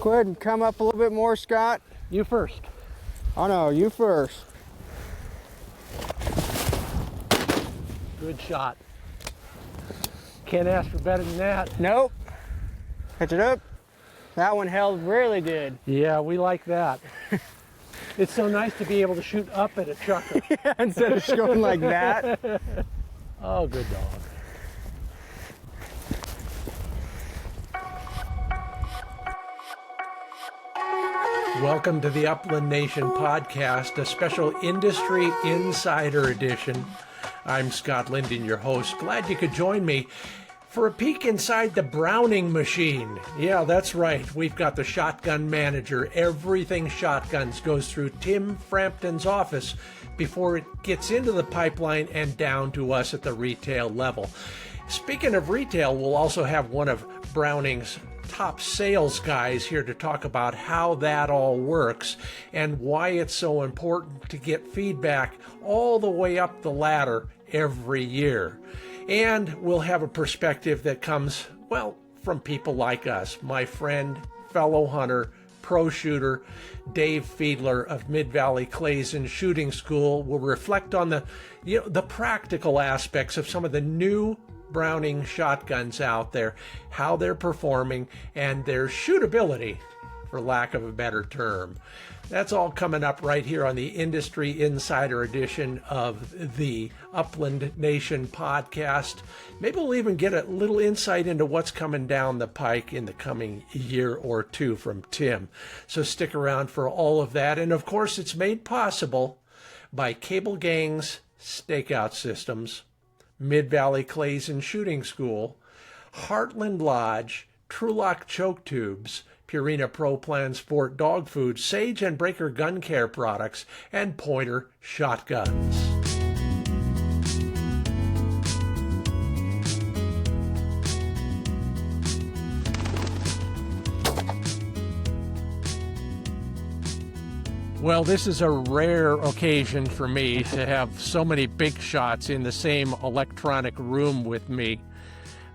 Go ahead and come up a little bit more, Scott. You first. Oh no, you first. Good shot. Can't ask for better than that. Nope. Catch it up. That one held really good. Yeah, we like that. It's so nice to be able to shoot up at a chucker. Yeah, instead of going like that. Oh, good dog. Welcome to the Upland Nation podcast, a special Industry Insider edition. I'm Scott Linden, your host. Glad you could join me for a peek inside the Browning machine. Yeah, that's right. We've got the shotgun manager. Everything shotguns goes through Tim Frampton's office before it gets into the pipeline and down to us at the retail level. Speaking of retail, we'll also have one of Browning's top sales guys here to talk about how that all works and why it's so important to get feedback all the way up the ladder every year. And we'll have a perspective that comes, well, from people like us. My friend, fellow hunter, pro shooter, Dave Fiedler of Mid-Valley Clays and Shooting School will reflect on the practical aspects of some of the new Browning shotguns out there, how they're performing, and their shootability, for lack of a better term. That's all coming up right here on the Industry Insider edition of the Upland Nation podcast. Maybe we'll even get a little insight into what's coming down the pike in the coming year or two from Tim. So stick around for all of that. And of course, it's made possible by Cable Gang's Stakeout Systems, Mid-Valley Clays and Shooting School, Heartland Lodge, Trulock Choke Tubes, Purina Pro Plan Sport Dog Food, Sage and Breaker Gun Care Products, and Pointer Shotguns. Well, this is a rare occasion for me to have so many big shots in the same electronic room with me.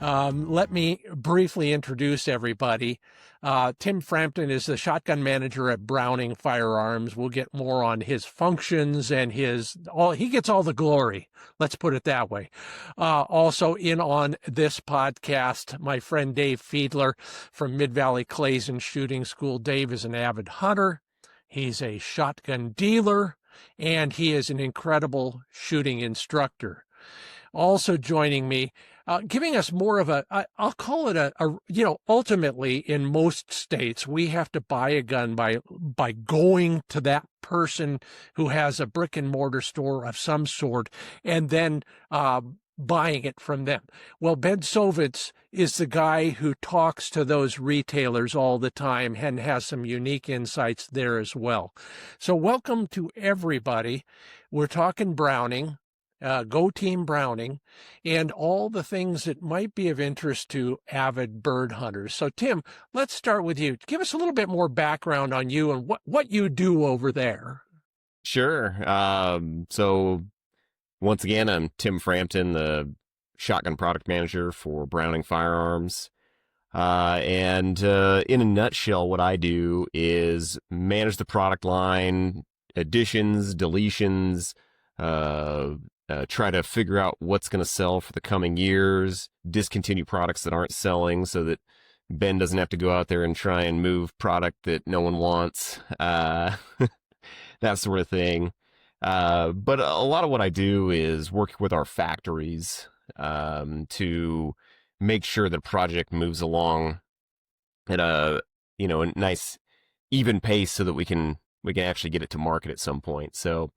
Let me briefly introduce everybody. Tim Frampton is the shotgun manager at Browning Firearms. We'll get more on his functions and he gets all the glory. Let's put it that way. Also in on this podcast, my friend Dave Fiedler from Mid-Valley Clays and Shooting School. Dave is an avid hunter. He's a shotgun dealer, and he is an incredible shooting instructor. Also joining me, giving us more of I'll call it ultimately in most states, we have to buy a gun by going to that person who has a brick and mortar store of some sort and then buying it from them. Well, Ben Sovince is the guy who talks to those retailers all the time and has some unique insights there as well. So welcome to everybody. We're talking Browning. Go Team Browning, and all the things that might be of interest to avid bird hunters. So, Tim, let's start with you. Give us a little bit more background on you and what you do over there. Sure. So, once again, I'm Tim Frampton, the shotgun product manager for Browning Firearms. And in a nutshell, what I do is manage the product line, additions, deletions, try to figure out what's going to sell for the coming years, discontinue products that aren't selling so that Ben doesn't have to go out there and try and move product that no one wants, that sort of thing. But a lot of what I do is work with our factories to make sure the project moves along at a nice even pace so that we can actually get it to market at some point. So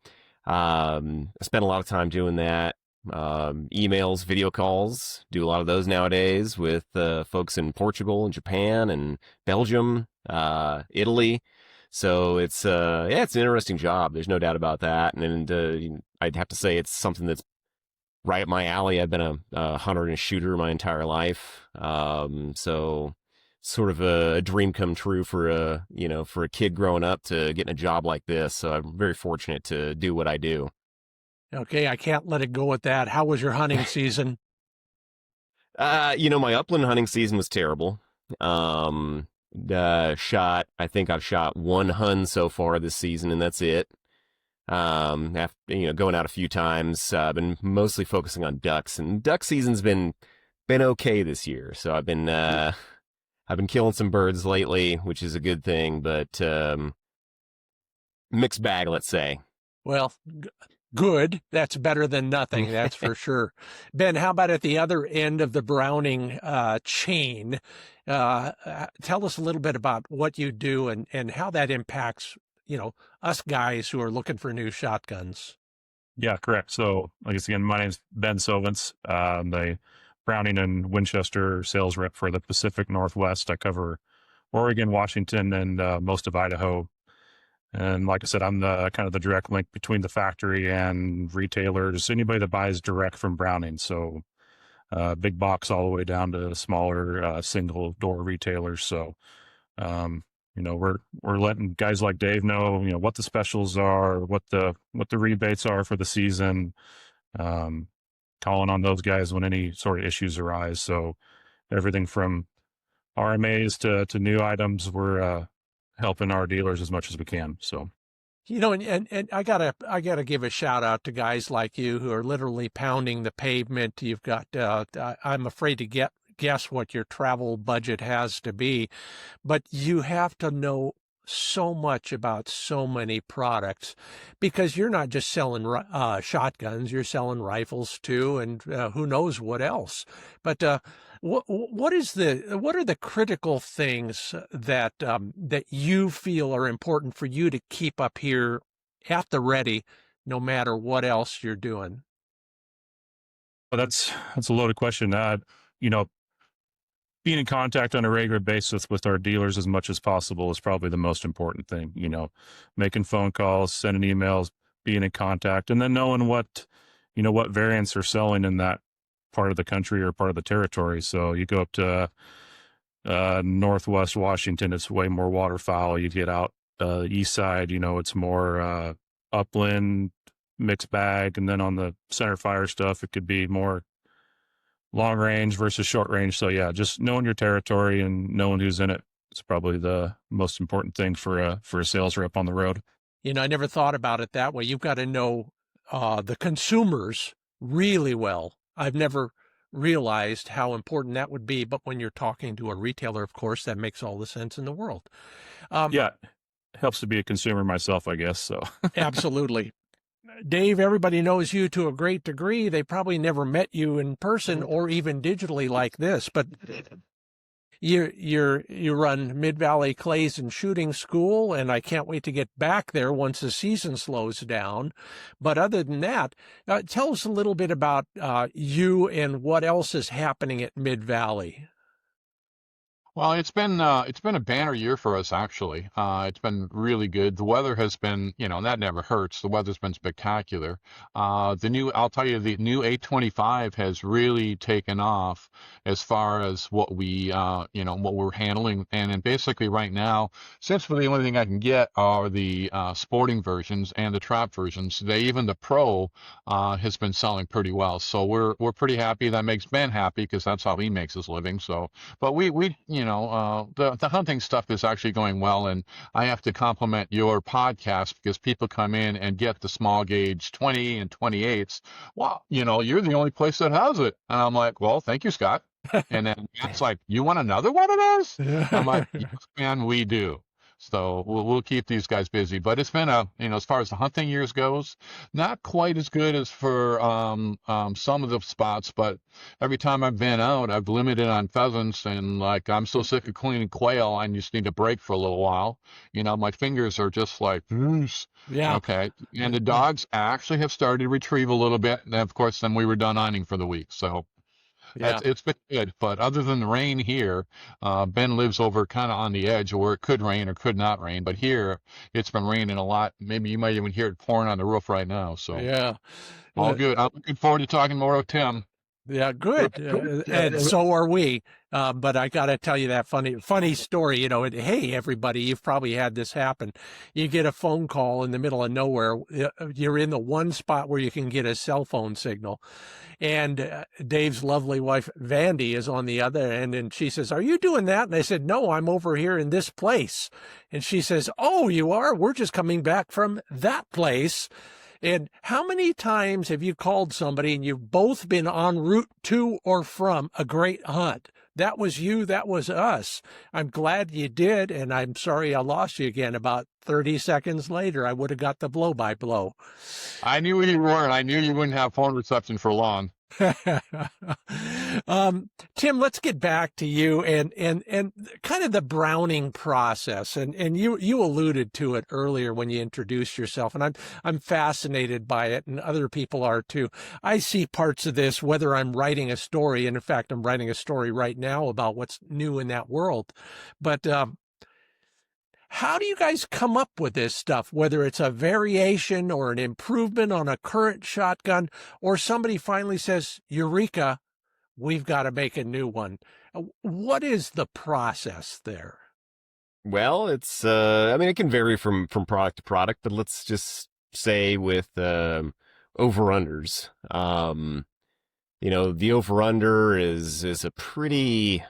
I spend a lot of time doing that. Emails, video calls, do a lot of those nowadays with folks in Portugal and Japan and Belgium, Italy. So it's an interesting job. There's no doubt about that. And I'd have to say it's something that's right up my alley. I've been a hunter and a shooter my entire life. So sort of a dream come true for a kid growing up to get in a job like this. So I'm very fortunate to do what I do. Okay, I can't let it go at that. How was your hunting season? My upland hunting season was terrible. I think I've shot one Hun so far this season, and that's it. After, going out a few times, I've been mostly focusing on ducks, and duck season's been okay this year. So I've been killing some birds lately, which is a good thing, but mixed bag, let's say. Well, good. That's better than nothing. That's for sure. Ben, how about at the other end of the Browning chain? Tell us a little bit about what you do and how that impacts, us guys who are looking for new shotguns. Yeah, correct. So, I guess again, my name's Ben Sovince. I'm the Browning and Winchester sales rep for the Pacific Northwest. I cover Oregon, Washington, and most of Idaho. And like I said, I'm the kind of the direct link between the factory and retailers, anybody that buys direct from Browning. So, big box all the way down to smaller single door retailers. So, we're letting guys like Dave know, what the specials are, what the rebates are for the season, calling on those guys when any sort of issues arise. So everything from RMAs to new items, we're helping our dealers as much as we can. So, and I gotta give a shout out to guys like you who are literally pounding the pavement. You've got, I'm afraid to guess what your travel budget has to be, but you have to know so much about so many products because you're not just selling shotguns, you're selling rifles too, and who knows what else. But what are the critical things that that you feel are important for you to keep up here at the ready, no matter what else you're doing? well, that's a loaded question. Being in contact on a regular basis with our dealers as much as possible is probably the most important thing. Making phone calls, sending emails, being in contact, and then knowing what variants are selling in that part of the country or part of the territory. So you go up to Northwest Washington, it's way more waterfowl. You get out east side, it's more upland, mixed bag, and then on the center fire stuff, it could be more long range versus short range. So yeah, just knowing your territory and knowing who's in it is probably the most important thing for a sales rep on the road. I never thought about it that way. You've got to know the consumers really well. I've never realized how important that would be, but when you're talking to a retailer, of course, that makes all the sense in the world. Yeah, it helps to be a consumer myself, I guess. So Absolutely. Dave, everybody knows you to a great degree. They probably never met you in person or even digitally like this, but you run Mid-Valley Clays and Shooting School, and I can't wait to get back there once the season slows down. But other than that, tell us a little bit about you and what else is happening at Mid-Valley. Well, it's been a banner year for us actually. It's been really good. The weather has been, and that never hurts. The weather's been spectacular. I'll tell you, the new 825 has really taken off as far as what what we're handling. And then basically right now, since the only thing I can get are the sporting versions and the trap versions, even the Pro has been selling pretty well. So we're pretty happy. That makes Ben happy because that's how he makes his living. So, but we the hunting stuff is actually going well, and I have to compliment your podcast because people come in and get the small gauge 20 and 28s. Well, you're the only place that has it, and I'm like, well, thank you, Scott. And then it's like, you want another one of those? I'm like, yes, man, we do. So we'll keep these guys busy, but it's been as far as the hunting years goes, not quite as good as for some of the spots, but every time I've been out, I've limited on pheasants, and like I'm so sick of cleaning quail, I just need a break for a little while. My fingers are just like, yeah, okay. And the dogs actually have started to retrieve a little bit, and of course, then we were done hunting for the week, so. yeah. It's been good, but other than the rain here, Ben lives over kind of on the edge where it could rain or could not rain. But here, it's been raining a lot. Maybe you might even hear it pouring on the roof right now. So Yeah. all good. I'm looking forward to talking more with Tim. Yeah, good. And so are we. But I got to tell you that funny story. Hey, everybody, you've probably had this happen. You get a phone call in the middle of nowhere. You're in the one spot where you can get a cell phone signal. And Dave's lovely wife, Vandy, is on the other end. And she says, "Are you doing that?" And I said, "No, I'm over here in this place." And she says, "Oh, you are? We're just coming back from that place." And how many times have you called somebody and you've both been en route to or from a great hunt? That was you, that was us. I'm glad you did, and I'm sorry I lost you again. About 30 seconds later, I would have got the blow-by-blow. I knew you weren't. I knew you wouldn't have phone reception for long. Tim, let's get back to you and kind of the browning process. And you alluded to it earlier when you introduced yourself, and I'm fascinated by it, and other people are too. I see parts of this, whether I'm writing a story, and in fact, I'm writing a story right now about what's new in that world. But how do you guys come up with this stuff, whether it's a variation or an improvement on a current shotgun, or somebody finally says, "Eureka, we've got to make a new one"? What is the process there? Well, it's I mean, it can vary from product to product, but let's just say with over-unders. The over-under is a pretty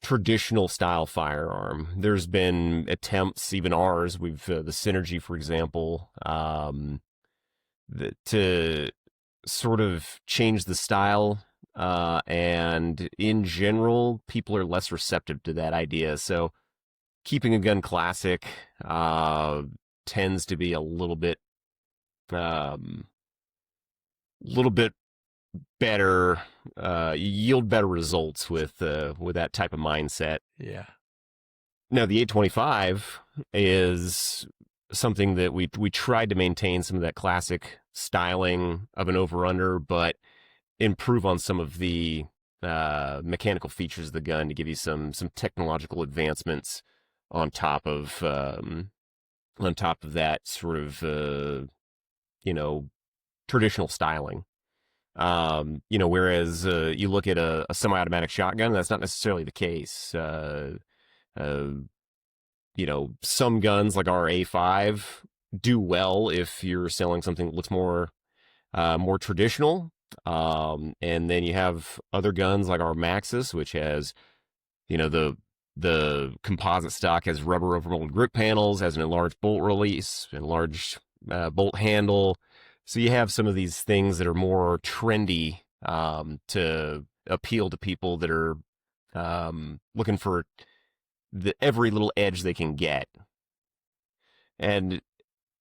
traditional style firearm. There's been attempts, even ours, we've the Synergy, for example, to sort of change the style. And in general, people are less receptive to that idea. So keeping a gun classic tends to be a little bit better, yield better results with that type of mindset. Yeah. Now, the 825 is something that we tried to maintain some of that classic styling of an over-under, but improve on some of the mechanical features of the gun to give you some technological advancements on top of that sort of traditional styling. Whereas you look at a semi-automatic shotgun, that's not necessarily the case. Some guns like our A5 do well if you're selling something that looks more traditional. And then you have other guns like our Maxus, which has, the composite stock has rubber overmolded grip panels, has an enlarged bolt release, enlarged bolt handle. So you have some of these things that are more trendy to appeal to people that are looking for every little edge they can get. And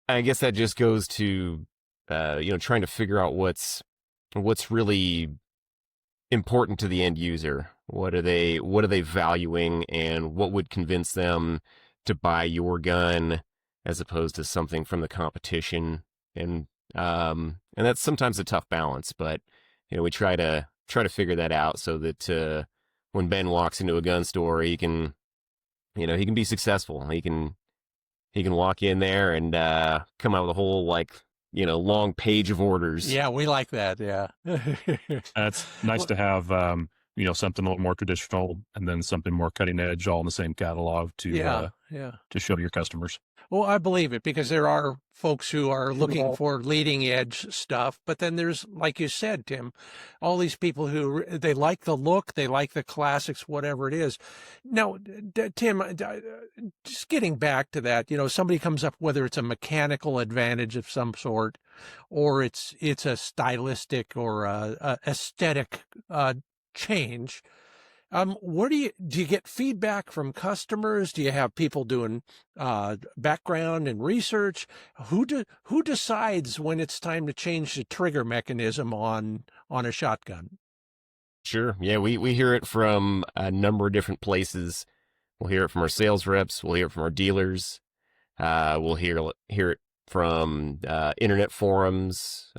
I guess that just goes to trying to figure out what's really important to the end user. What are they valuing, and what would convince them to buy your gun as opposed to something from the competition? And that's sometimes a tough balance, but we try to figure that out so that when Ben walks into a gun store, he can be successful. He can walk in there and come out with a whole long page of orders. Yeah, we like that. Yeah. It's nice to have something a little more traditional and then something more cutting edge all in the same catalog to show your customers. Well, I believe it, because there are folks who are looking for leading edge stuff, but then there's, like you said, Tim, all these people who they like the look, they like the classics, whatever it is. Now, Tim, just getting back to that, somebody comes up, whether it's a mechanical advantage of some sort, or it's a stylistic or a aesthetic change. Where do you get feedback from customers? Do you have people doing background and research? Who decides when it's time to change the trigger mechanism on a shotgun? Sure. Yeah, we hear it from a number of different places. We'll hear it from our sales reps. We'll hear it from our dealers. We'll hear it from internet forums,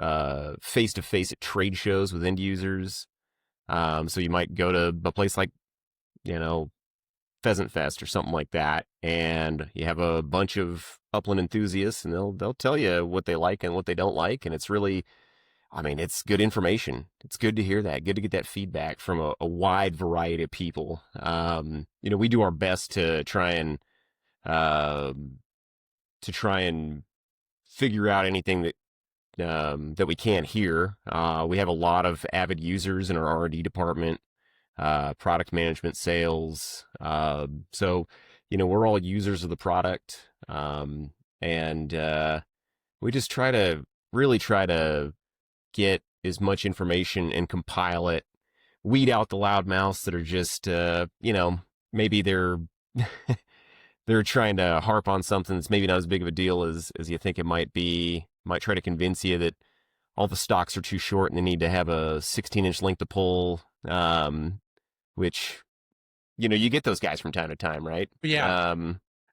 face-to-face at trade shows with end users. So you might go to a place like, Pheasant Fest or something like that, and you have a bunch of upland enthusiasts, and they'll tell you what they like and what they don't like. And it's really, I mean, it's good information. It's good to hear that. Good to get that feedback from a wide variety of people. We do our best to try and figure out anything that we can't hear. We have a lot of avid users in our R&D department, product management, sales. So, we're all users of the product. And we just really try to get as much information and compile it, weed out the loudmouths that are just, maybe they're they're trying to harp on something that's maybe not as big of a deal as you think it might be. Might try to convince you that all the stocks are too short and they need to have a 16-inch length to pull, which, you get those guys from time to time, right? Yeah.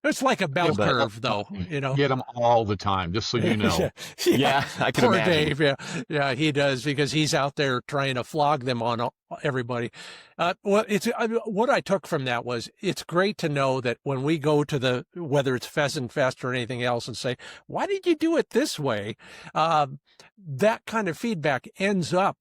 It's like a bell curve, though, Get them all the time, just so you know. Yeah, I can Poor imagine. Dave, yeah, he does, because he's out there trying to flog them on everybody. What I took from that was, it's great to know that when we go to whether it's Pheasant Fest or anything else, and say, why did you do it this way? That kind of feedback ends up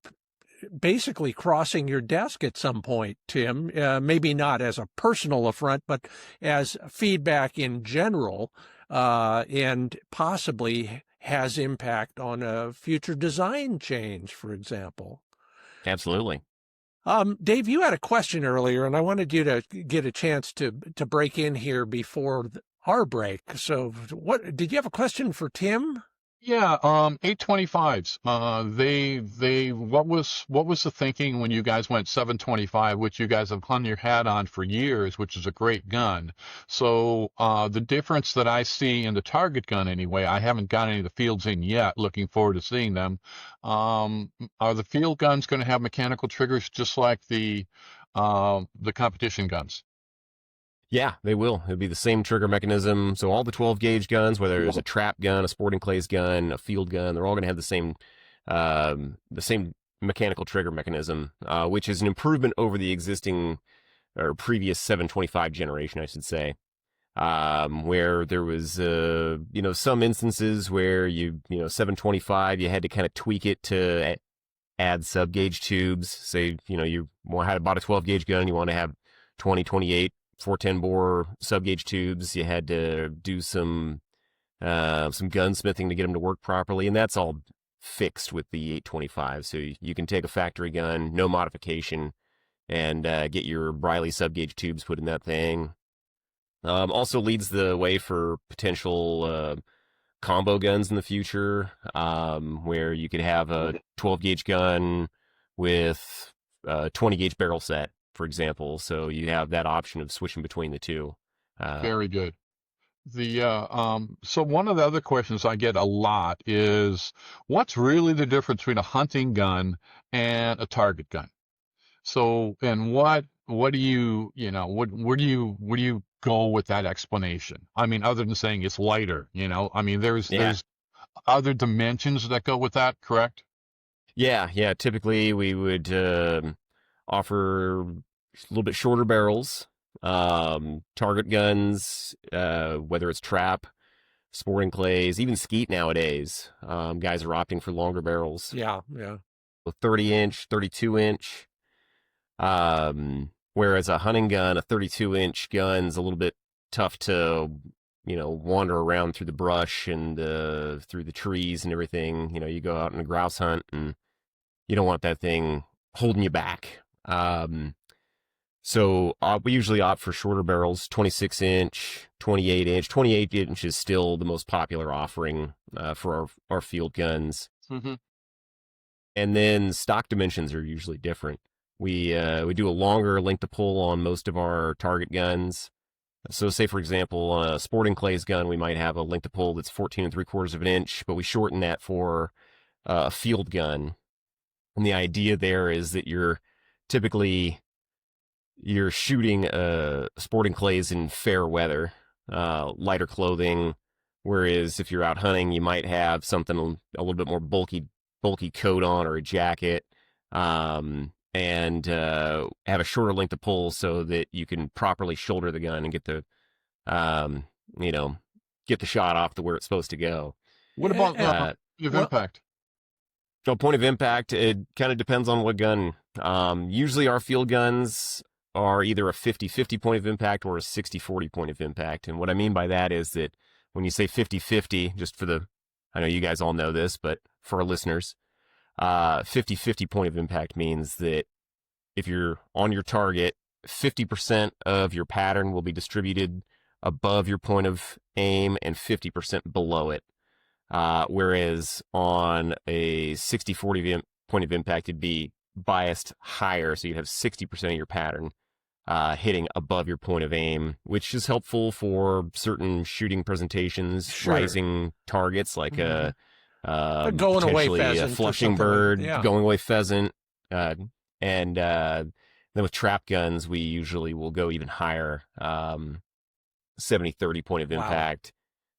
basically crossing your desk at some point, Tim, maybe not as a personal affront, but as feedback in general, and possibly has impact on a future design change, for example. Absolutely. Dave, you had a question earlier, and I wanted you to get a chance to break in here before our break. So did you have a question for Tim? Yeah, 825s. What was the thinking when you guys went 725, which you guys have hung your hat on for years, which is a great gun. So, the difference that I see in the target gun anyway, I haven't got any of the fields in yet, looking forward to seeing them. Are the field guns going to have mechanical triggers just like the competition guns? Yeah, they will. It'll be the same trigger mechanism. So all the 12 gauge guns, whether it's a trap gun, a sporting clays gun, a field gun, they're all going to have the same mechanical trigger mechanism, which is an improvement over the existing or previous 725 generation, I should say. Where there was, some instances where 725, you had to kind of tweak it to add sub gauge tubes. Say, you had bought a 12 gauge gun, you want to have 20, 28. 410 bore sub gauge tubes. You had to do some gunsmithing to get them to work properly, and that's all fixed with the 825. So you can take a factory gun, no modification, and get your Briley sub gauge tubes put in that thing. Also leads the way for potential combo guns in the future, where you could have a 12 gauge gun with a 20 gauge barrel set, for example. So you have that option of switching between the two. Very good. So one of the other questions I get a lot is, what's really the difference between a hunting gun and a target gun? So, and what do you, where do you go with that explanation? I mean, other than saying it's lighter, there's other dimensions that go with that, correct? Yeah. Typically we would offer a little bit shorter barrels, target guns, whether it's trap, sporting clays, even skeet nowadays. Guys are opting for longer barrels. Yeah. 30-inch, 32-inch. Whereas a hunting gun, a 32-inch gun's a little bit tough to, wander around through the brush and through the trees and everything. You go out on a grouse hunt and you don't want that thing holding you back. So we usually opt for shorter barrels, 26-inch, 28-inch. 28-inch is still the most popular offering for our field guns. Mm-hmm. And then stock dimensions are usually different. We do a longer length to pull on most of our target guns. So say, for example, on a sporting clays gun, we might have a length to pull that's 14 3/4 of an inch, but we shorten that for a field gun. And the idea there is that you're shooting sporting clays in fair weather, lighter clothing, whereas if you're out hunting, you might have something a little bit more bulky coat on or a jacket, and have a shorter length of pull so that you can properly shoulder the gun and get the shot off to where it's supposed to go. What about impact? So point of impact, it kind of depends on what gun. Usually our field guns are either a 50-50 point of impact or a 60-40 point of impact. And what I mean by that is that when you say 50-50, just for I know you guys all know this, but for our listeners, 50-50 point of impact means that if you're on your target, 50% of your pattern will be distributed above your point of aim and 50% below it. Whereas on a 60-40 point of impact, it'd be biased higher. So you'd have 60% of your pattern hitting above your point of aim, which is helpful for certain shooting presentations, Sure. rising targets like going away potentially pheasant, a flushing bird, yeah. going away pheasant, and then with trap guns, we usually will go even higher, 70-30 point of impact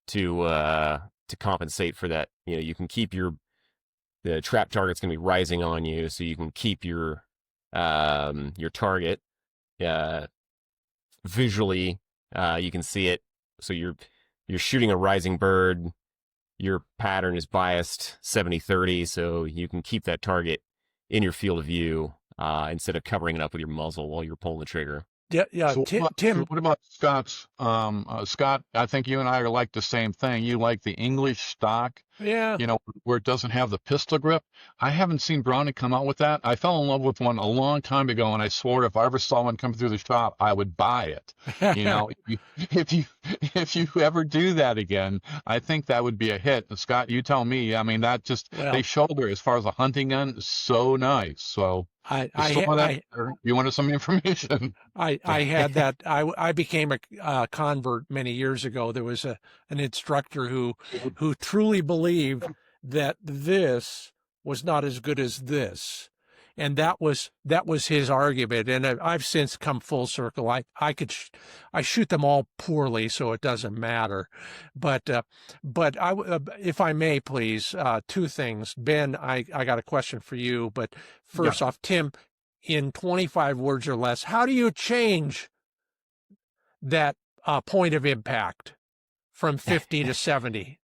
to compensate for that. You can keep the trap target's going to be rising on you, so you can keep your target visually. You can see it, so you're shooting a rising bird. Your pattern is biased 70-30, so you can keep that target in your field of view instead of covering it up with your muzzle while you're pulling the trigger. Yeah. So Tim, what about Scott's? Scott, I think you and I are like the same thing. You like the English stock, yeah. Where it doesn't have the pistol grip. I haven't seen Browning come out with that. I fell in love with one a long time ago, and I swore if I ever saw one come through the shop, I would buy it. If you ever do that again, I think that would be a hit. Scott, you tell me. I mean, that just they shoulder as far as a hunting gun is so nice. So. You wanted some information. I had that. I became a convert many years ago. There was an instructor who truly believed that this was not as good as this, and that was his argument. And I've since come full circle. I shoot them all poorly, so it doesn't matter. But if I may, please, two things. Ben, I got a question for you. But first off, Tim, in 25 words or less, how do you change that point of impact from 50 to 70?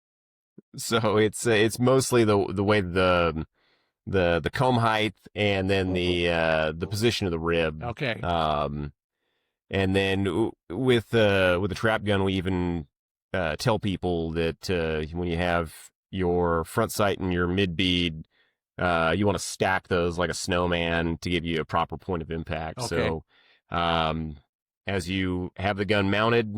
So it's mostly the way the comb height and then the position of the rib. Okay. And then with the trap gun, we even tell people that when you have your front sight and your mid bead, you want to stack those like a snowman to give you a proper point of impact. Okay. So as you have the gun mounted,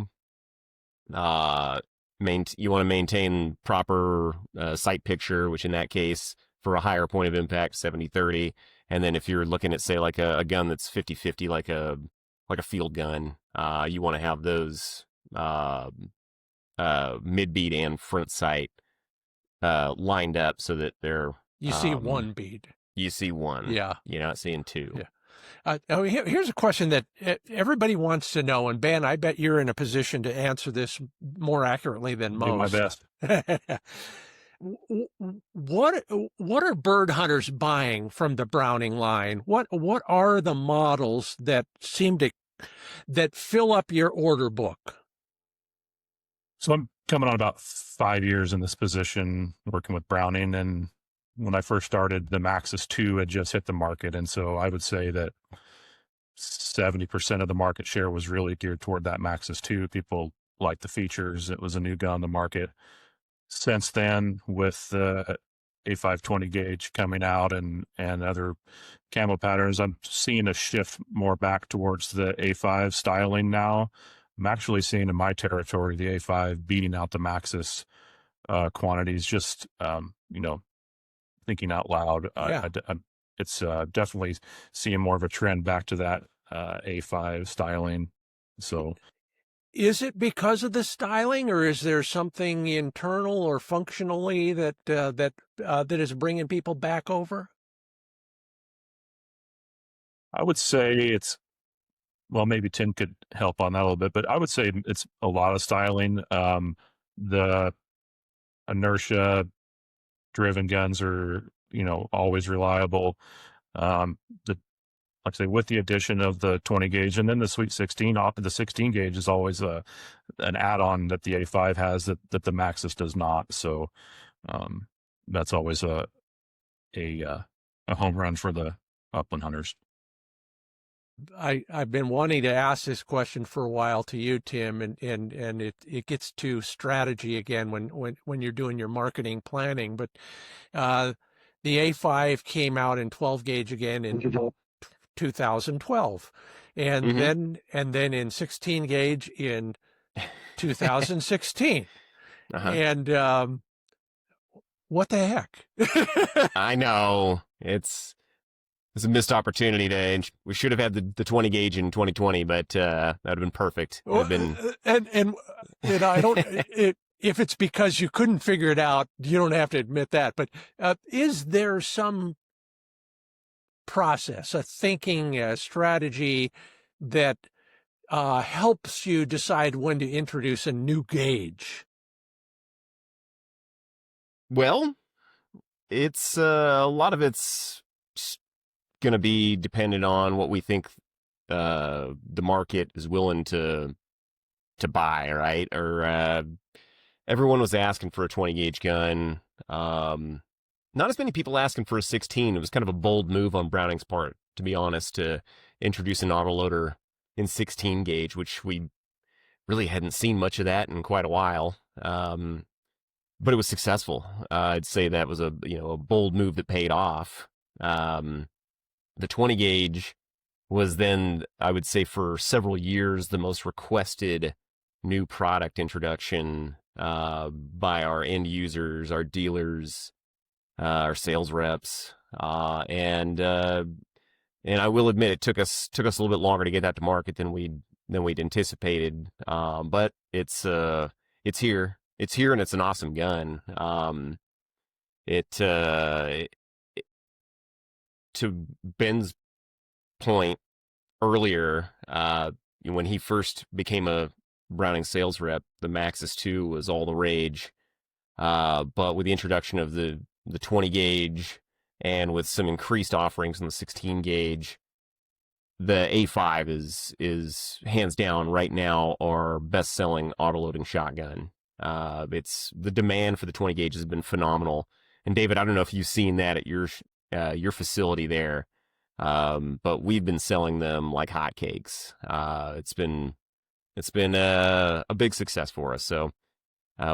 you want to maintain proper sight picture, which in that case for a higher point of impact, 70-30. And then if you're looking at, say, like a gun that's 50-50, like a field gun, you want to have those mid bead and front sight lined up so that they're you see one bead. You see one. Yeah. You're not seeing two. Yeah. Here's a question that everybody wants to know, and Ben, I bet you're in a position to answer this more accurately than most. Do my best. What are bird hunters buying from the Browning line? What are the models that fill up your order book? So I'm coming on about 5 years in this position, working with Browning, and when I first started, the Maxus 2 had just hit the market. And so I would say that 70% of the market share was really geared toward that Maxus 2. People liked the features. It was a new gun on the market. Since then, with the A520 gauge coming out and other camo patterns, I'm seeing a shift more back towards the A5 styling now. I'm actually seeing in my territory the A5 beating out the Maxus quantities, just, thinking out loud. Yeah. It's definitely seeing more of a trend back to that A5 styling. So, is it because of the styling, or is there something internal or functionally that is bringing people back over? I would say maybe Tim could help on that a little bit, but I would say it's a lot of styling. The inertia driven guns are, always reliable. Like I say, with the addition of the 20 gauge and then the Sweet 16, the 16 gauge is always an add-on that the A5 has that the Maxus does not. So that's always a home run for the upland hunters. I've been wanting to ask this question for a while to you, Tim, and it gets to strategy again when you're doing your marketing planning. But the A5 came out in 12 gauge again in 2012, and Mm-hmm. then in 16 gauge in 2016, Uh-huh. and what the heck? I know it's a missed opportunity we should have had the 20 gauge in 2020, but that would have been perfect. It would have been and I don't. If it's because you couldn't figure it out, you don't have to admit that. But is there some process, a thinking, a strategy that helps you decide when to introduce a new gauge? well, it's a lot of it's going to be dependent on what we think the market is willing to buy, right? Or everyone was asking for a 20 gauge gun. Not as many people asking for a 16. It was kind of a bold move on Browning's part, to be honest, to introduce an autoloader in 16 gauge, which we really hadn't seen much of that in quite a while. But it was successful. I'd say that was a bold move that paid off. The 20 gauge was then, I would say, for several years, the most requested new product introduction by our end users, our dealers, our sales reps, and I will admit it took us a little bit longer to get that to market than we'd anticipated. But it's here, and it's an awesome gun. To Ben's point earlier, when he first became a Browning sales rep, the Maxxis 2 was all the rage. But with the introduction of the 20 gauge and with some increased offerings in the 16 gauge, the A5 is hands down right now our best-selling autoloading shotgun. It's the demand for the 20 gauge has been phenomenal. And David, I don't know if you've seen that at your facility there, but we've been selling them like hotcakes. It's been a big success for us. So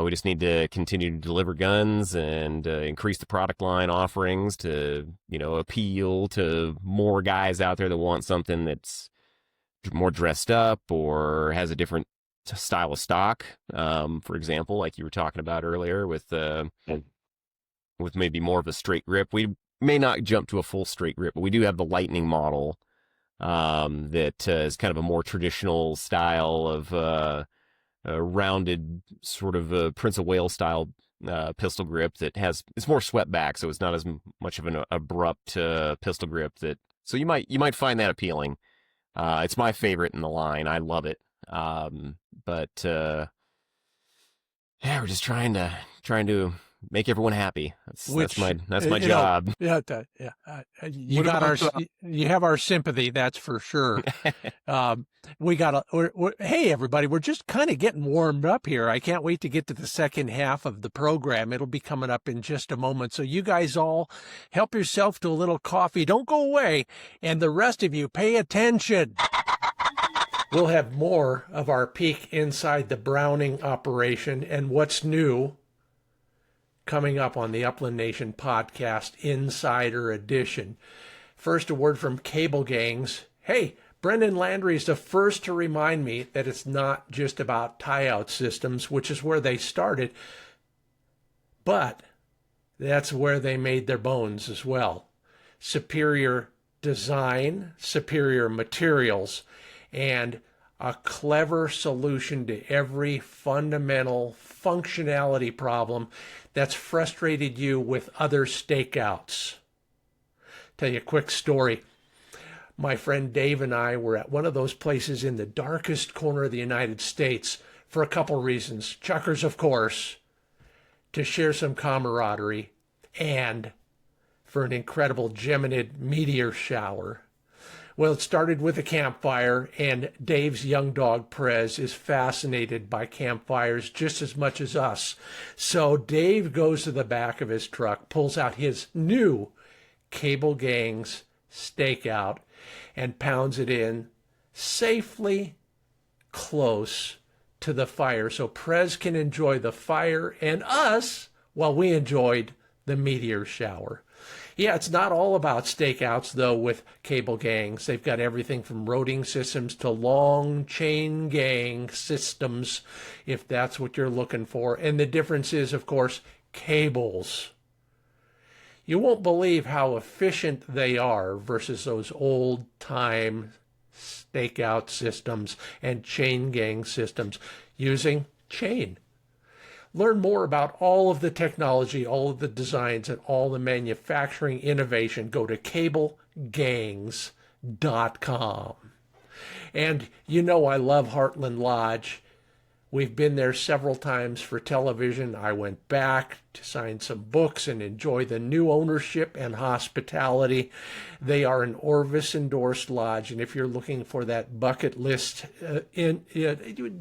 we just need to continue to deliver guns and increase the product line offerings to appeal to more guys out there that want something that's more dressed up or has a different style of stock. For example, like you were talking about earlier with maybe more of a straight grip. We may not jump to a full straight grip, but we do have the Lightning model that is kind of a more traditional style of a rounded sort of Prince of Wales style pistol grip it's more swept back, so it's not as much of an abrupt pistol grip so you might find that appealing. It's my favorite in the line. I love it. But yeah, we're just trying to make everyone happy. That's my job. You have our sympathy, that's for sure. Hey everybody, we're just kind of getting warmed up here. I can't wait to get to the second half of the program. It'll be coming up in just a moment. So you guys all help yourself to a little coffee. Don't go away. And the rest of you, pay attention. We'll have more of our peek inside the Browning operation and what's new coming up on the Upland Nation podcast Insider Edition. First, a word from Cable Gangs. Hey, Brendan Landry is the first to remind me that it's not just about tie-out systems, which is where they started, but that's where they made their bones as well. Superior design, superior materials, and a clever solution to every fundamental functionality problem that's frustrated you with other stakeouts. Tell you a quick story. My friend Dave and I were at one of those places in the darkest corner of the United States for a couple reasons. Chuckers, of course, to share some camaraderie, and for an incredible Geminid meteor shower. Well, it started with a campfire, and Dave's young dog, Prez, is fascinated by campfires just as much as us. So Dave goes to the back of his truck, pulls out his new Cable Gang's Stakeout and pounds it in safely close to the fire so Prez can enjoy the fire and us while we enjoyed the meteor shower. Yeah, it's not all about stakeouts, though, with Cable Gangs. They've got everything from roading systems to long chain gang systems, if that's what you're looking for. And the difference is, of course, cables. You won't believe how efficient they are versus those old-time stakeout systems and chain gang systems using chain. Learn more about all of the technology, all of the designs, and all the manufacturing innovation. Go to cablegangs.com. And you know I love Heartland Lodge. We've been there several times for television. I went back to sign some books and enjoy the new ownership and hospitality. They are an Orvis-endorsed lodge, and if you're looking for that bucket list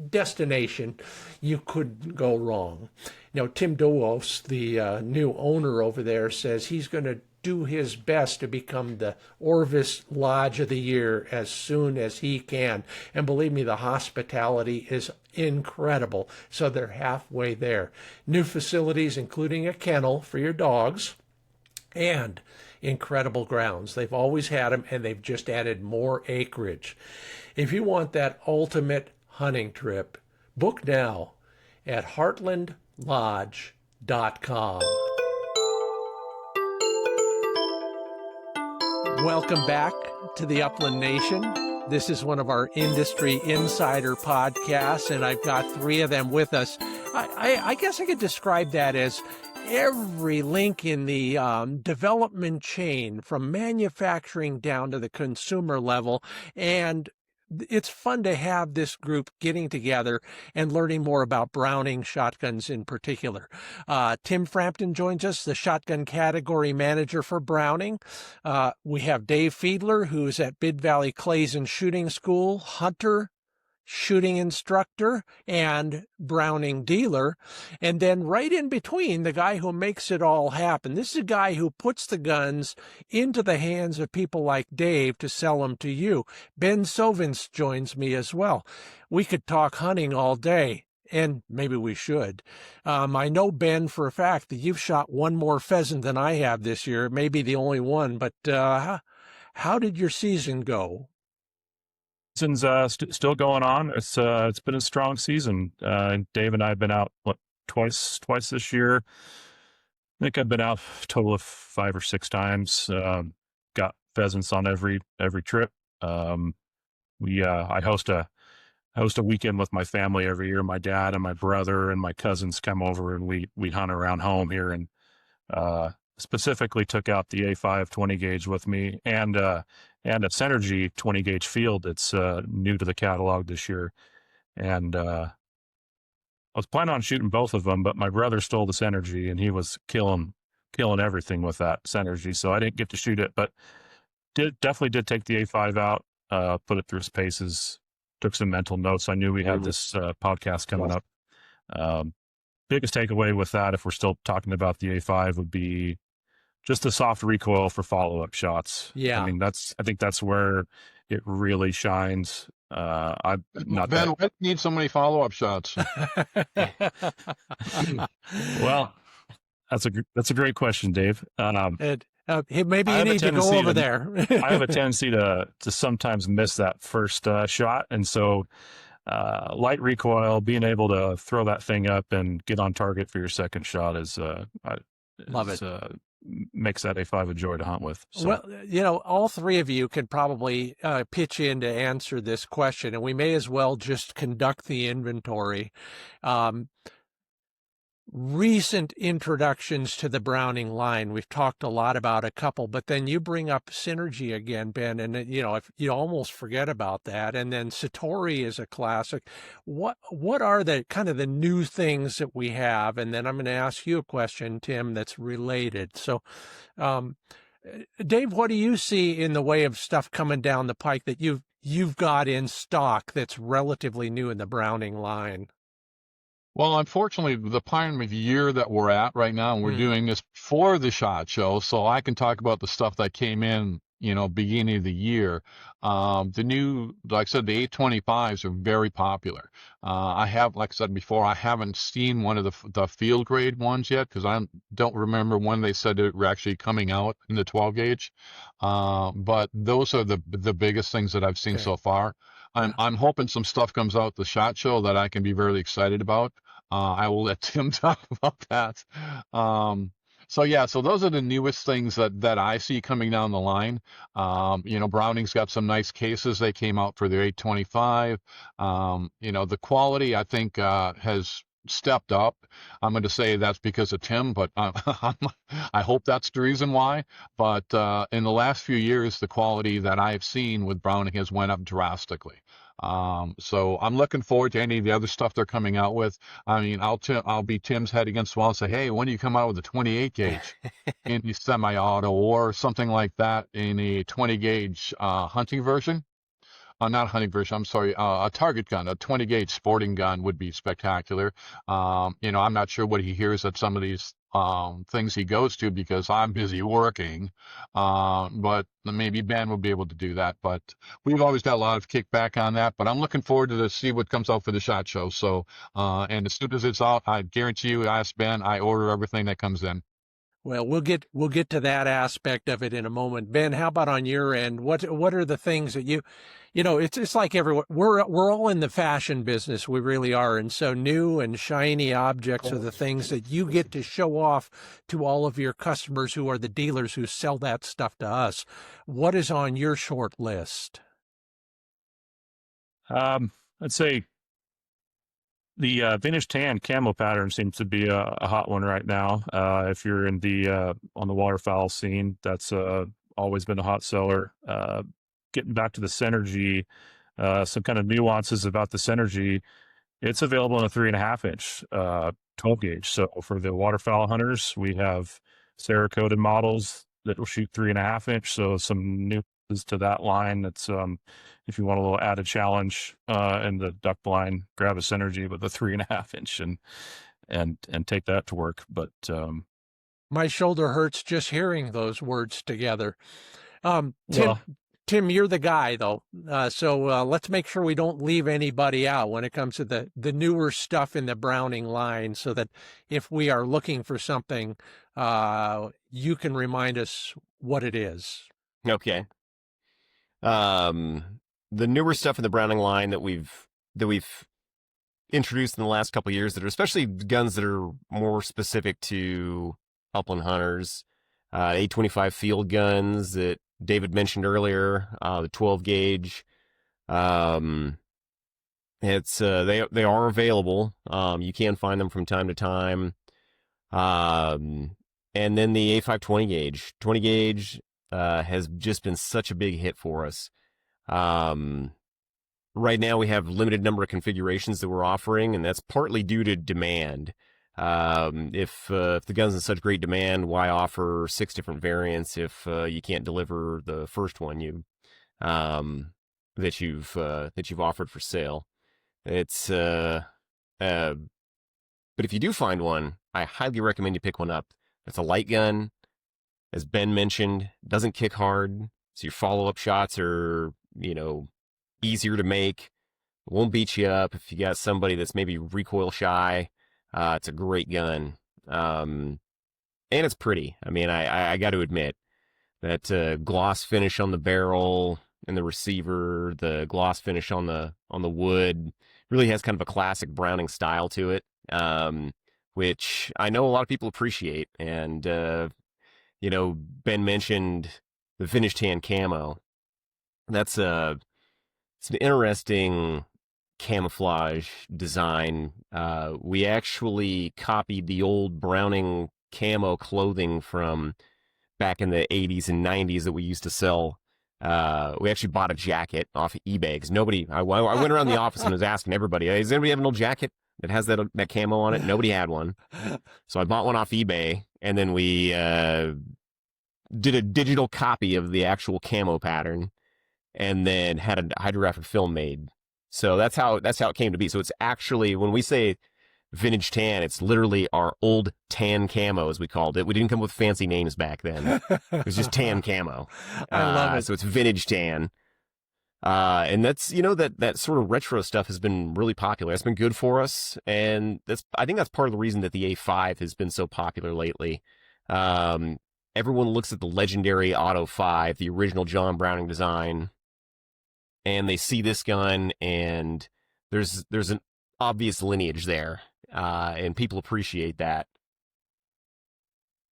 destination, you couldn't go wrong. Now, Tim Doos, the new owner over there, says he's going to do his best to become the Orvis Lodge of the Year as soon as he can. And believe me, the hospitality is incredible. So they're halfway there. New facilities, including a kennel for your dogs, and incredible grounds. They've always had them, and they've just added more acreage. If you want that ultimate hunting trip, book now at heartlandlodge.com. Welcome back to the Upland Nation. This is one of our Industry Insider podcasts, and I've got 3 of them with us. I guess I could describe that as every link in the development chain from manufacturing down to the consumer level. And it's fun to have this group getting together and learning more about Browning shotguns in particular. Tim Frampton joins us, the shotgun category manager for Browning. We have Dave Fiedler, who's at Mid Valley Clays and Shooting School, hunter, shooting instructor, and Browning dealer. And then right in between, the guy who makes it all happen. This is a guy who puts the guns into the hands of people like Dave to sell them to you. Ben Sovince joins me as well. We could talk hunting all day, and maybe we should. I know, Ben, for a fact that you've shot one more pheasant than I have this year, maybe the only one, but how did your season go? Season's still going on. It's been a strong season. Dave and I have been out twice this year. I think I've been out a total of 5 or 6 times. Got pheasants on every trip. I host a weekend with my family every year. My dad and my brother and my cousins come over, and we hunt around home here, and specifically took out the A5 20 gauge with me and a Synergy 20 gauge field that's new to the catalog this year. And I was planning on shooting both of them, but my brother stole the Synergy, and he was killing everything with that Synergy, so I didn't get to shoot it, but definitely did take the A5 out, put it through its paces, took some mental notes. I knew we had this podcast coming up. Biggest takeaway with that, if we're still talking about the A5, would be just the soft recoil for follow-up shots. Yeah. I mean, I think that's where it really shines. I need so many follow-up shots. Well, that's a great question, Dave. Maybe you need to go over there. I have a tendency to sometimes miss that first shot, and so light recoil, being able to throw that thing up and get on target for your second shot Love it. Makes that A5 a joy to hunt with. So. Well, all 3 of you could probably pitch in to answer this question, and we may as well just conduct the inventory. Recent introductions to the Browning line. We've talked a lot about a couple, but then you bring up Synergy again, Ben, and if you almost forget about that. And then Satori is a classic. What are the kind of the new things that we have? And then I'm going to ask you a question, Tim, that's related. So, Dave, what do you see in the way of stuff coming down the pike that you've got in stock that's relatively new in the Browning line? Well, unfortunately, the time of year that we're at right now, and we're Mm. doing this for the SHOT Show, so I can talk about the stuff that came in, beginning of the year. The new, like I said, the 825s are very popular. Like I said before, I haven't seen one of the field grade ones yet because I don't remember when they said it were actually coming out in the 12 gauge. But those are the biggest things that I've seen Okay. so far. Yeah. I'm hoping some stuff comes out the SHOT Show that I can be very excited about. I will let Tim talk about that. Um, so yeah, so those are the newest things that I see coming down the line. Browning's got some nice cases. They came out for their 825. The quality I think has stepped up. I'm going to say that's because of Tim, but I hope that's the reason why. But in the last few years, the quality that I've seen with Browning has went up drastically. So I'm looking forward to any of the other stuff they're coming out with. I mean, I'll be Tim's head against the wall and say, hey, when do you come out with a 28 gauge in the semi-auto or something like that in a 20 gauge hunting version? Not hunting version, I'm sorry, a target gun, a 20 gauge sporting gun would be spectacular. I'm not sure what he hears at some of these things he goes to because I'm busy working. But maybe Ben will be able to do that. But we've always got a lot of kickback on that. But I'm looking forward to see what comes out for the SHOT Show. So, and as soon as it's out, I guarantee you, ask Ben, I order everything that comes in. Well, we'll get to that aspect of it in a moment. Ben, how about on your end? What are the things that it's like everyone, we're all in the fashion business. We really are. And so new and shiny objects are the things that you get to show off to all of your customers who are the dealers who sell that stuff to us. What is on your short list? I'd say the vintage tan camo pattern seems to be a hot one right now. If you're in the on the waterfowl scene, that's always been a hot seller. Getting back to the Synergy, some kind of nuances about the Synergy. It's available in a 3.5 inch 12 gauge. So for the waterfowl hunters, we have Cerakoted models that will shoot 3.5 inch. So some nuances to that line. That's if you want a little added challenge in the duck blind, grab a Synergy with a 3.5 inch and take that to work. But my shoulder hurts just hearing those words together. Tim, well, Tim, you're the guy though. So let's make sure we don't leave anybody out when it comes to the newer stuff in the Browning line, so that if we are looking for something, you can remind us what it is. Okay. The newer stuff in the Browning line that we've introduced in the last couple of years, that are especially guns that are more specific to upland hunters, 825 field guns that David mentioned earlier, the 12 gauge. It's they are available. You can find them from time to time. And then the A5 20 gauge. 20 gauge has just been such a big hit for us. Right now we have limited number of configurations that we're offering, and that's partly due to demand. If the gun's in such great demand, why offer 6 different variants if you can't deliver the first one that you've offered for sale? It's but if you do find one, I highly recommend you pick one up. It's a light gun, as Ben mentioned, doesn't kick hard, so your follow-up shots are, easier to make. It won't beat you up if you got somebody that's maybe recoil shy. It's a great gun. And it's pretty. I mean, I got to admit that gloss finish on the barrel and the receiver, the gloss finish on the wood, really has kind of a classic Browning style to it, which I know a lot of people appreciate. And Ben mentioned the vintage tan camo. That's it's an interesting camouflage design. We actually copied the old Browning camo clothing from back in the 80s and 90s that we used to sell. We actually bought a jacket off of eBay because I went around the office and was asking everybody, hey, does anybody have an old jacket that has that camo on it? Nobody had one. So I bought one off eBay, and then we did a digital copy of the actual camo pattern, and then had a hydrographic film made. So that's how it came to be. So it's actually, when we say vintage tan. It's literally our old tan camo, as we called it. We didn't come with fancy names back then. It was just tan camo. I love it. So it's vintage tan. And that's, you know, that sort of retro stuff has been really popular. It's been good for us. And I think that's part of the reason that the A5 has been so popular lately. Everyone looks at the legendary Auto 5, the original John Browning design, and they see this gun, and there's an obvious lineage there. And people appreciate that.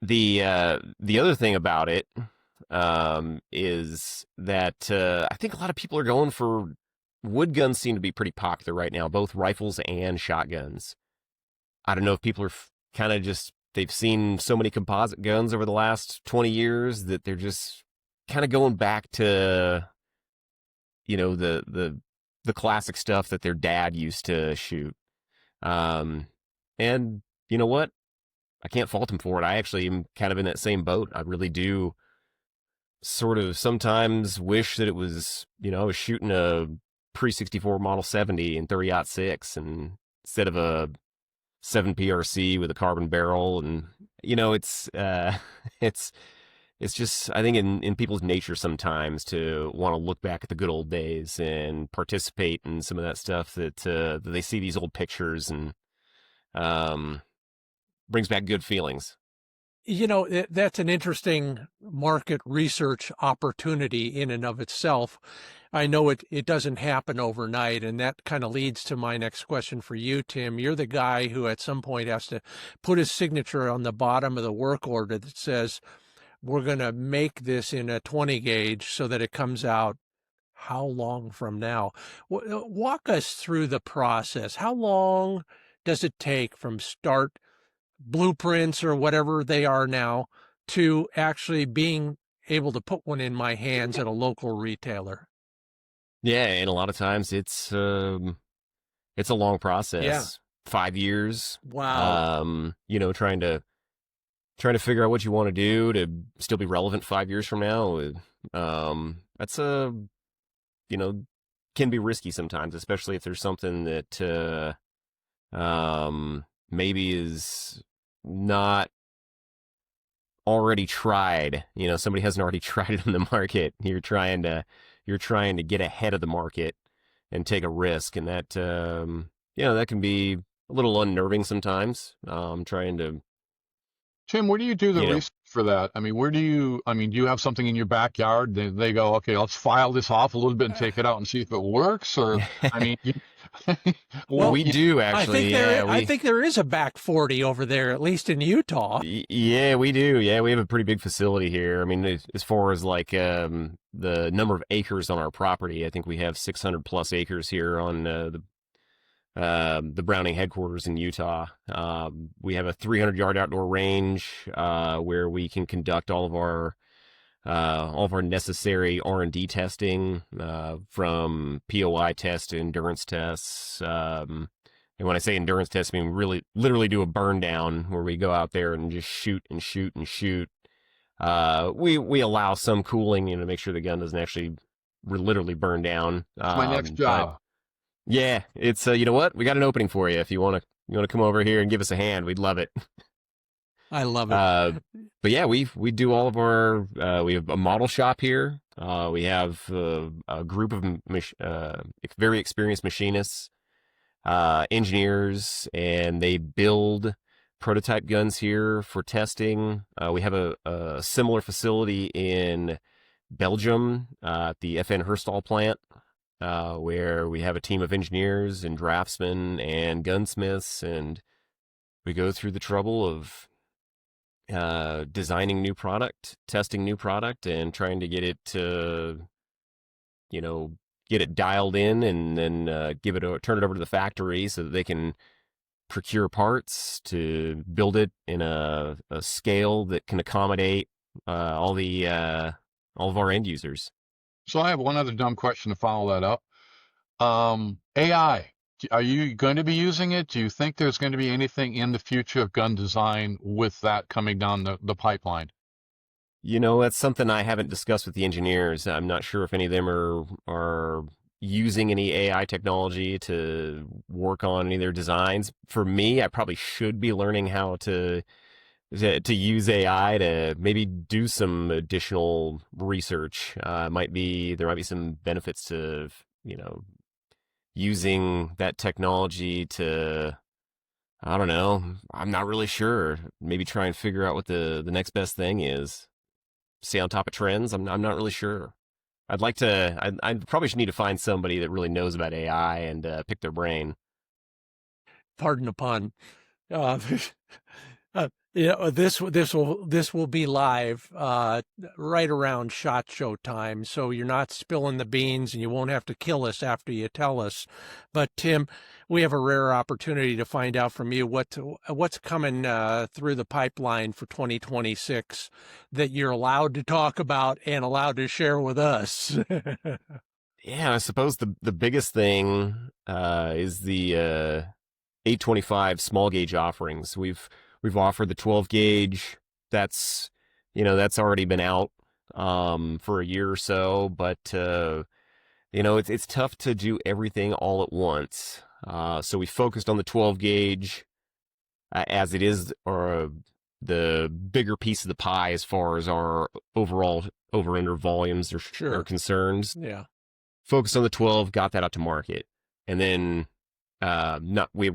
The other thing about it, is that I think a lot of people are going for wood guns. Seem to be pretty popular right now, both rifles and shotguns. I don't know if people are kind of just, they've seen so many composite guns over the last 20 years that they're just kind of going back to, you know, the classic stuff that their dad used to shoot. And you know what? I can't fault them for it. I actually am kind of in that same boat. I really do sort of sometimes wish that it was, you know, I was shooting a pre-64 Model 70 in 30-06 and instead of a 7 PRC with a carbon barrel. And, you know, it's just, I think in people's nature sometimes to want to look back at the good old days and participate in some of that stuff that they see these old pictures and brings back good feelings. You know, that's an interesting market research opportunity in and of itself. I know it doesn't happen overnight, and that kind of leads to my next question for you, Tim. You're the guy who at some point has to put his signature on the bottom of the work order that says, we're going to make this in a 20 gauge so that it comes out how long from now? Walk us through the process. How long does it take from start blueprints or whatever they are now to actually being able to put one in my hands at a local retailer? Yeah, and a lot of times it's a long process. Yeah. 5 years. Wow. You know, trying to figure out what you want to do to still be relevant 5 years from now. That's you know, can be risky sometimes, especially if there's something that maybe is not already tried. You know, somebody hasn't already tried it in the market. You're trying to get ahead of the market and take a risk, and that you know, that can be a little unnerving sometimes. Trying to. Tim, where do you do the research for that? I mean, do you have something in your backyard? They go, okay, let's file this off a little bit and take it out and see if it works. Or, I mean, well, we do actually. I think there is a back 40 over there, at least in Utah. Yeah, we do. Yeah, we have a pretty big facility here. I mean, as far as like the number of acres on our property, I think we have 600 plus acres here on the Browning headquarters in Utah. We have a 300-yard outdoor range where we can conduct all of our necessary R&D testing, from POI tests to endurance tests. And when I say endurance tests, I mean really literally do a burn down where we go out there and just shoot and shoot and shoot. We allow some cooling, you know, to make sure the gun doesn't actually literally burn down. It's my next job. Yeah, it's you know what? We got an opening for you. If you want to come over here and give us a hand, we'd love it. I love it. But yeah, we do all of our. We have a model shop here. We have a group of very experienced machinists, engineers, and they build prototype guns here for testing. We have a similar facility in Belgium at the FN Herstal plant. Where we have a team of engineers and draftsmen and gunsmiths, and we go through the trouble of designing new product, testing new product, and trying to get it to, you know, get it dialed in, and then turn it over to the factory so that they can procure parts to build it in a scale that can accommodate all of our end users. So I have one other dumb question to follow that up. AI, are you going to be using it? Do you think there's going to be anything in the future of gun design with that coming down the pipeline? You know, that's something I haven't discussed with the engineers. I'm not sure if any of them are using any AI technology to work on any of their designs. For me, I probably should be learning how to use AI to maybe do some additional research. There might be some benefits to, using that technology to, I don't know. I'm not really sure. Maybe try and figure out what the next best thing is. Stay on top of trends. I'm not really sure. I'd like to. I probably should need to find somebody that really knows about AI and pick their brain. Pardon the pun. Uh, this will be live right around SHOT Show time, so you're not spilling the beans, and you won't have to kill us after you tell us. But Tim, we have a rare opportunity to find out from you what's coming through the pipeline for 2026 that you're allowed to talk about and allowed to share with us. Yeah, I suppose the biggest thing is the 825 small gauge offerings. We've offered the 12 gauge. That's already been out for a year or so, but it's tough to do everything all at once. So we focused on the 12 gauge as it is, or the bigger piece of the pie as far as our overall over-under volumes are concerned. Yeah. Focused on the 12, got that out to market, and then we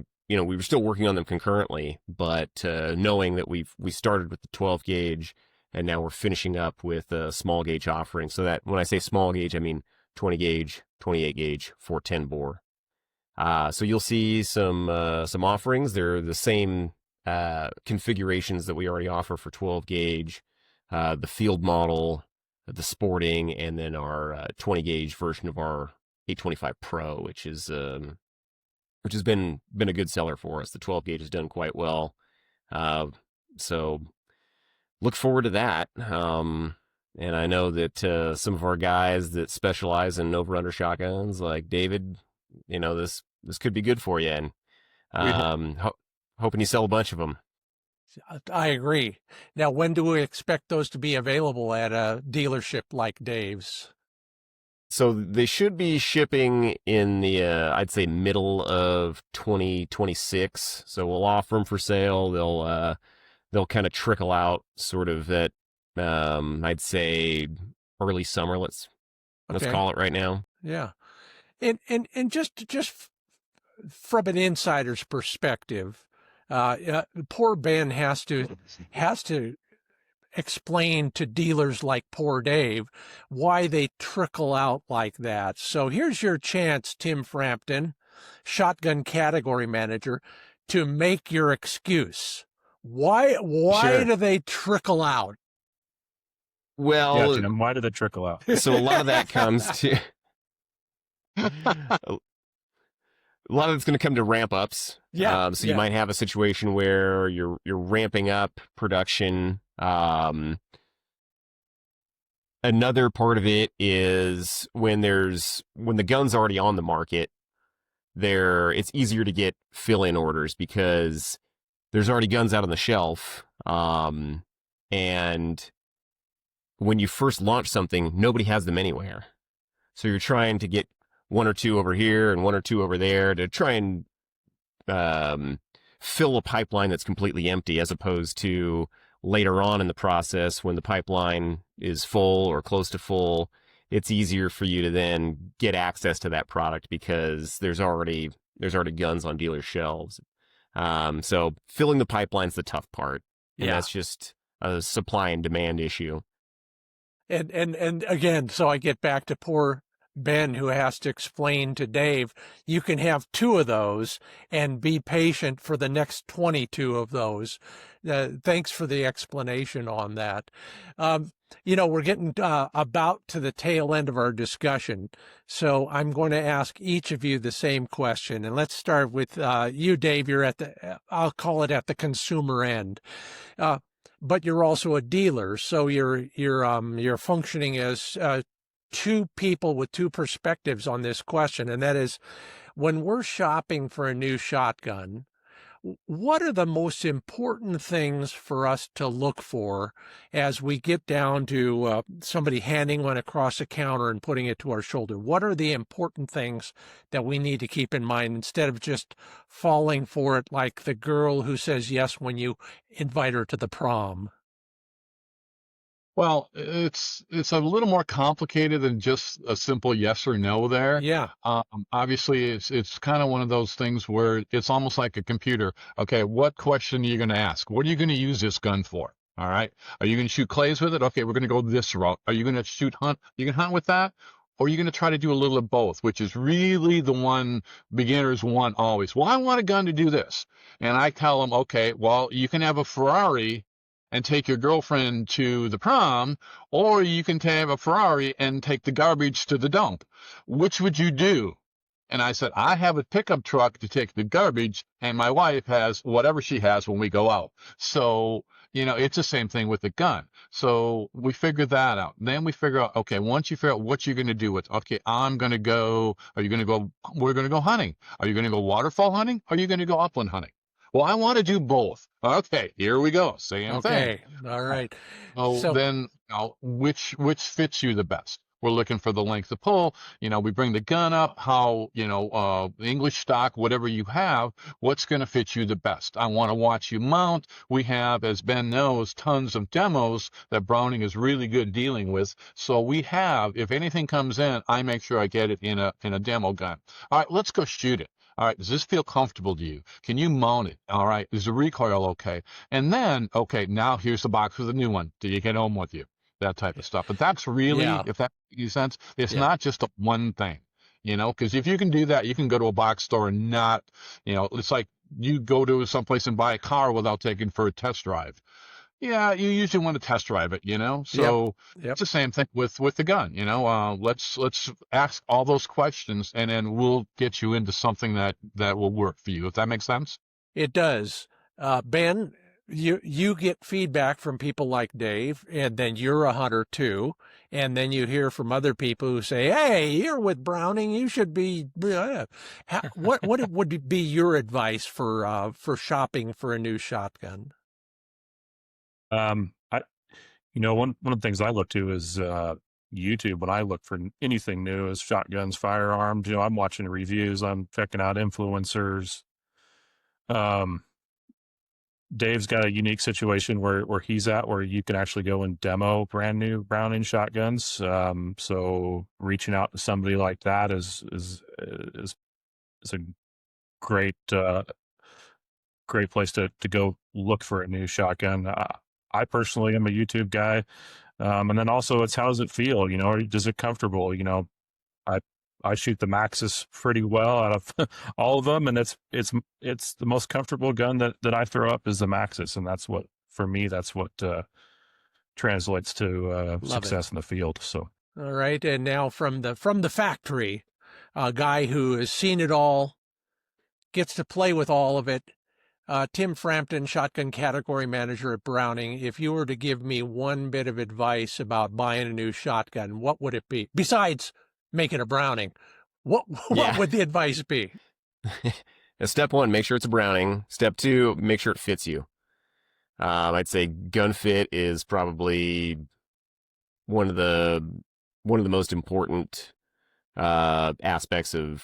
were still working on them concurrently, but knowing that we started with the 12 gauge, and now we're finishing up with a small gauge offering. So that when I say small gauge, I mean 20 gauge, 28 gauge, 410 bore. So you'll see some offerings. They're the same configurations that we already offer for 12 gauge, the field model, the sporting, and then our 20 gauge version of our 825 Pro, which has been a good seller for us. The 12 gauge has done quite well, so look forward to that. And I know that some of our guys that specialize in over/under shotguns, like David, this could be good for you, and hoping you sell a bunch of them. I agree. Now, when do we expect those to be available at a dealership like Dave's? So they should be shipping in the, I'd say, middle of 2026. So we'll offer them for sale. They'll kind of trickle out sort of at, I'd say, early summer. Let's call it right now. Yeah, and just from an insider's perspective, poor Ben has to explain to dealers like poor Dave why they trickle out like that. So here's your chance, Tim Frampton, shotgun category manager, to make your excuse. Why Sure. do they trickle out? Well, Yeah, Tim, why did it trickle out? so a lot of that comes to a lot of it's going to come to ramp ups. Yeah. So you might have a situation where you're ramping up production. Another part of it is when the gun's already on the market, it's easier to get fill-in orders because there's already guns out on the shelf. And when you first launch something, nobody has them anywhere. So you're trying to get one or two over here and one or two over there to try and fill a pipeline that's completely empty, as opposed to later on in the process when the pipeline is full or close to full. It's easier for you to then get access to that product because there's already guns on dealer shelves. So filling the pipeline's the tough part, and that's just a supply and demand issue. And again, so I get back to poor Ben, who has to explain to Dave, you can have 2 of those and be patient for the next 22 of those. Thanks for the explanation on that. We're getting about to the tail end of our discussion, so I'm going to ask each of you the same question. And let's start with you, Dave. You're I'll call it at the consumer end. But you're also a dealer, so you're functioning as 2 people with 2 perspectives on this question, and that is, when we're shopping for a new shotgun, what are the most important things for us to look for as we get down to somebody handing one across the counter and putting it to our shoulder? What are the important things that we need to keep in mind instead of just falling for it like the girl who says yes when you invite her to the prom? Well, it's a little more complicated than just a simple yes or no there. Yeah. Obviously, it's kind of one of those things where it's almost like a computer. Okay, what question are you going to ask? What are you going to use this gun for? All right. Are you going to shoot clays with it? Okay, we're going to go this route. Are you going to hunt? You can hunt with that? Or are you going to try to do a little of both, which is really the one beginners want always. Well, I want a gun to do this. And I tell them, okay, well, you can have a Ferrari and take your girlfriend to the prom, or you can have a Ferrari and take the garbage to the dump. Which would you do? And I said, I have a pickup truck to take the garbage, and my wife has whatever she has when we go out. So, it's the same thing with the gun. So we figured that out. Then we figure out, okay, once you figure out what you're going to do with, okay, we're going to go hunting. Are you going to go waterfall hunting? Or are you going to go upland hunting? Well, I want to do both. Okay, here we go. Same thing. Okay. All right. So then, which fits you the best? We're looking for the length of pull. We bring the gun up, how, English stock, whatever you have, what's going to fit you the best? I want to watch you mount. We have, as Ben knows, tons of demos that Browning is really good dealing with. So we have, if anything comes in, I make sure I get it in a demo gun. All right, let's go shoot it. All right, does this feel comfortable to you? Can you mount it? All right, is the recoil okay? And then, okay, now here's the box with the new one. Do you get home with you? That type of stuff. But that's really, if that makes sense, it's not just a one thing, because if you can do that, you can go to a box store and not, it's like you go to someplace and buy a car without taking for a test drive. Yeah, you usually want to test drive it, So it's the same thing with the gun, Let's ask all those questions, and then we'll get you into something that will work for you. If that makes sense. It does. Ben, you get feedback from people like Dave, and then you're a hunter too, and then you hear from other people who say, "Hey, you're with Browning. You should be." What would be your advice for shopping for a new shotgun? One of the things I look to is YouTube. When I look for anything new, is shotguns, firearms. I'm watching reviews. I'm checking out influencers. Dave's got a unique situation where he's at, where you can actually go and demo brand new Browning shotguns. So reaching out to somebody like that is a great place to go look for a new shotgun. I personally am a YouTube guy. And then also it's, how does it feel? Does it comfortable? I shoot the Maxus pretty well out of all of them, and it's the most comfortable gun that I throw up is the Maxus, and that's what, for me, that's what translates to success in the field. So, all right, and now from the factory, a guy who has seen it all, gets to play with all of it. Tim Frampton, shotgun category manager at Browning. If you were to give me one bit of advice about buying a new shotgun, what would it be? Besides making a Browning, what would the advice be? Step one, make sure it's a Browning. Step two, make sure it fits you. I'd say gun fit is probably one of the most important aspects of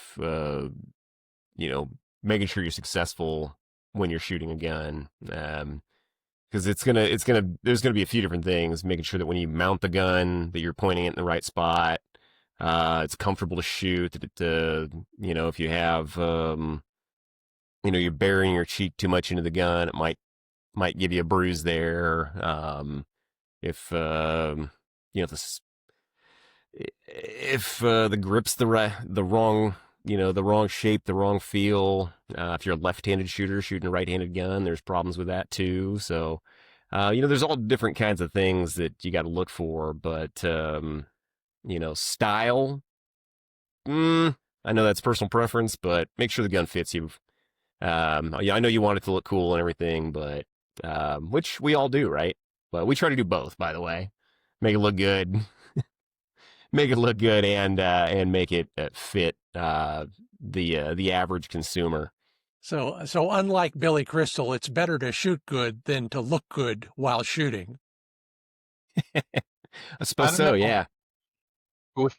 making sure you're successful when you're shooting a gun, because there's gonna be a few different things. Making sure that when you mount the gun, that you're pointing it in the right spot. It's comfortable to shoot. If you have, you're burying your cheek too much into the gun, it might give you a bruise there. If the grip's the wrong, the wrong shape, the wrong feel. If you're a left-handed shooter shooting a right-handed gun, there's problems with that too. So, there's all different kinds of things that you got to look for, but, style, I know that's personal preference, but make sure the gun fits you. I know you want it to look cool and everything, but, which we all do, right? But we try to do both, by the way. Make it look good. Make it look good and make it fit, the average consumer. So unlike Billy Crystal, it's better to shoot good than to look good while shooting. I suppose I don't so, know. yeah.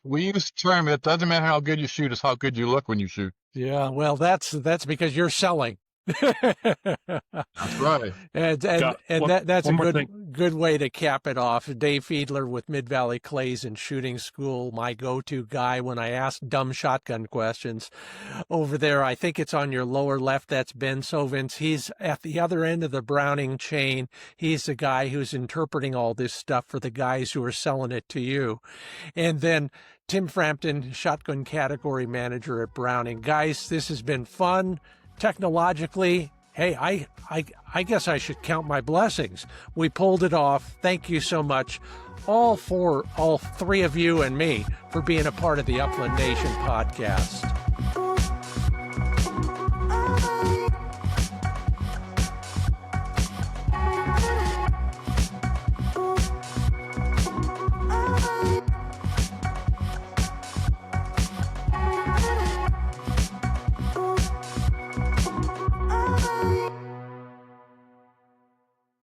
We use the term, it doesn't matter how good you shoot, it's how good you look when you shoot. Yeah, well, that's because you're selling. That's right. That's one a more thing. good way to cap it off. Dave Fiedler with Mid Valley Clays and Shooting School, my go-to guy when I ask dumb shotgun questions. Over there, I think it's on your lower left. That's Ben Sovince. He's at the other end of the Browning chain. He's the guy who's interpreting all this stuff for the guys who are selling it to you. And then Tim Frampton, shotgun category manager at Browning. Guys, this has been fun. Technologically, hey, I guess I should count my blessings. We pulled it off. Thank you so much, all three of you and me, for being a part of the Upland Nation podcast.